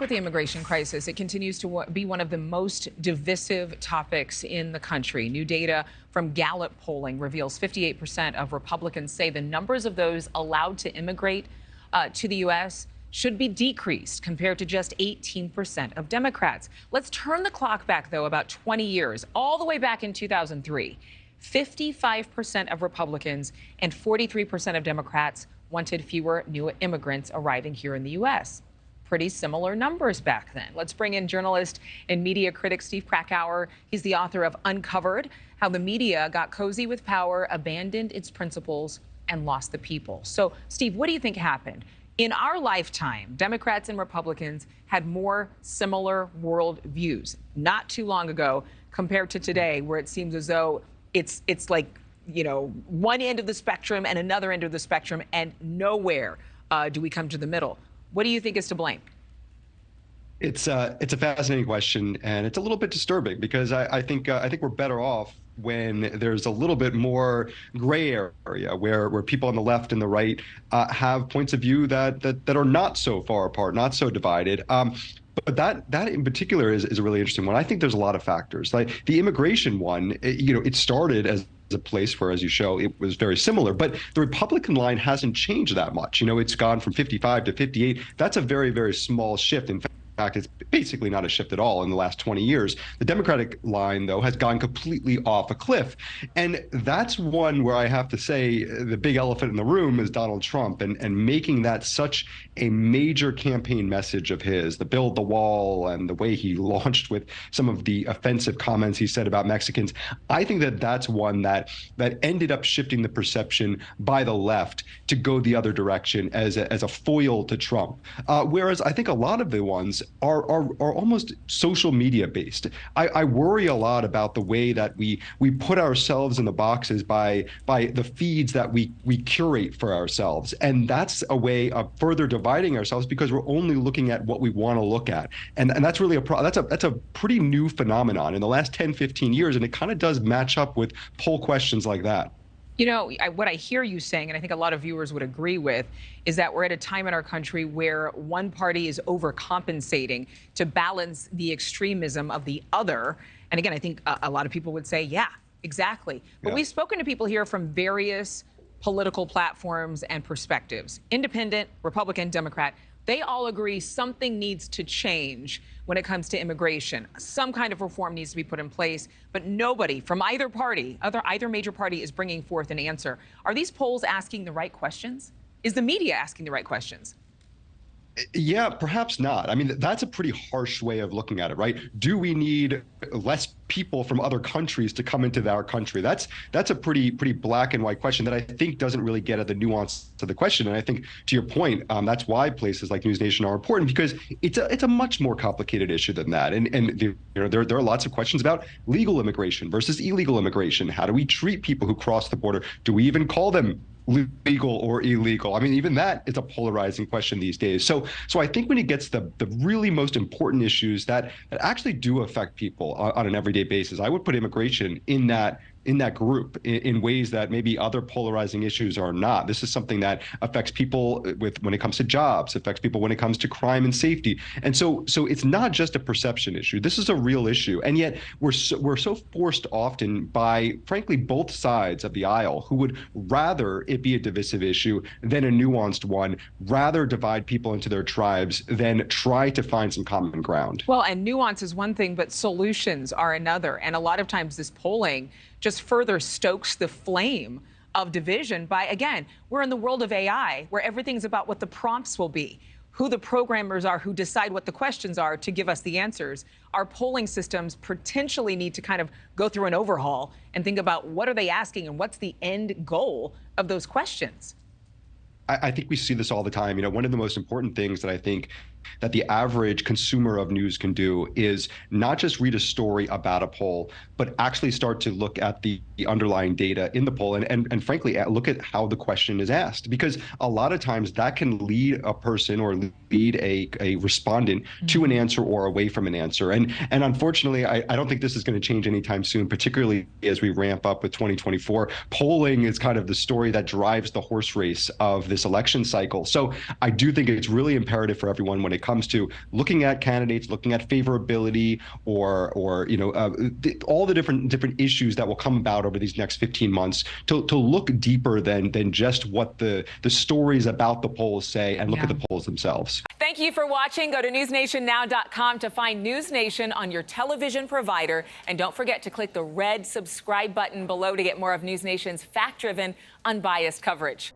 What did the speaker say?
with the immigration crisis. It continues to be one of the most divisive topics in the country. New data from Gallup polling reveals 58% of Republicans say the numbers of those allowed to immigrate to the U.S. should be decreased compared to just 18% of Democrats. Let's turn the clock back, though, about 20 years, all the way back in 2003. 55% of Republicans and 43% of Democrats wanted fewer new immigrants arriving here in the U.S. Pretty similar numbers back then. Let's bring in journalist and media critic Steve Krakauer. He's the author of Uncovered: How the Media Got Cozy with Power, Abandoned Its Principles, and Lost the People. So, Steve, what do you think happened? In our lifetime, Democrats and Republicans had more similar world views not too long ago compared to today, where it seems as though it's like, you know, one end of the spectrum and another end of the spectrum, and nowhere do we come to the middle. What do you think is to blame? It's a fascinating question, and it's a little bit disturbing because I think we're better off when there's a little bit more gray area where people on the left and the right have points of view that are not so far apart, not so divided. But that in particular is a really interesting one. I think there's a lot of factors. Like the immigration one, it started as a place where, as you show, it was very similar. But the Republican line hasn't changed that much. It's gone from 55 to 58. That's a very, very small shift. In fact, it's basically not a shift at all in the last 20 years. The Democratic line, though, has gone completely off a cliff. And that's one where I have to say the big elephant in the room is Donald Trump and making that such a major campaign message of his, the build the wall and the way he launched with some of the offensive comments he said about Mexicans. I think that's one that ended up shifting the perception by the left to go the other direction as a foil to Trump. Whereas I think a lot of the ones are almost social media based. I worry a lot about the way that we put ourselves in the boxes by the feeds that we curate for ourselves. And that's a way of further dividing ourselves because we're only looking at what we want to look at. And that's really that's a pretty new phenomenon in the last 10, 15 years. And it kind of does match up with poll questions like that. What I hear you saying, and I think a lot of viewers would agree with, is that we're at a time in our country where one party is overcompensating to balance the extremism of the other. And again, I think a lot of people would say, yeah, exactly. But we've spoken to people here from various political platforms and perspectives, independent, Republican, Democrat. They all agree something needs to change when it comes to immigration. Some kind of reform needs to be put in place, but nobody from either party, either major party, is bringing forth an answer. Are these polls asking the right questions? Is the media asking the right questions? Yeah, perhaps not. I mean, that's a pretty harsh way of looking at it, right? Do we need less people from other countries to come into our country? That's a pretty black and white question that I think doesn't really get at the nuance to the question. And I think, to your point, that's why places like NewsNation are important, because it's a much more complicated issue than that. And there are lots of questions about legal immigration versus illegal immigration. How do we treat people who cross the border? Do we even call them legal or illegal? I mean, even that is a polarizing question these days. So I think when it gets the really most important issues that actually do affect people on an everyday basis, I would put immigration in that group in ways that maybe other polarizing issues are not. This is something that affects people when it comes to jobs, affects people when it comes to crime and safety. And so it's not just a perception issue. This is a real issue. And yet we're so forced often by, frankly, both sides of the aisle who would rather it be a divisive issue than a nuanced one, rather divide people into their tribes than try to find some common ground. Well, and nuance is one thing, but solutions are another. And a lot of times this polling just further stokes the flame of division by, again, we're in the world of AI where everything's about what the prompts will be, who the programmers are who decide what the questions are to give us the answers. Our polling systems potentially need to kind of go through an overhaul and think about what are they asking and what's the end goal of those questions. I think we see this all the time. One of the most important things that I think that the average consumer of news can do is not just read a story about a poll, but actually start to look at the underlying data in the poll and frankly, look at how the question is asked. Because a lot of times that can lead a person or lead a respondent to an answer or away from an answer. And unfortunately, I don't think this is going to change anytime soon, particularly as we ramp up with 2024. Polling is kind of the story that drives the horse race of this election cycle. So I do think it's really imperative for everyone when when it comes to looking at candidates, looking at favorability, or all the different issues that will come about over these next 15 months, to look deeper than just what the stories about the polls say, and look at the polls themselves. Thank you for watching. Go to newsnationnow.com to find NewsNation on your television provider. And don't forget to click the red subscribe button below to get more of NewsNation's fact-driven, unbiased coverage.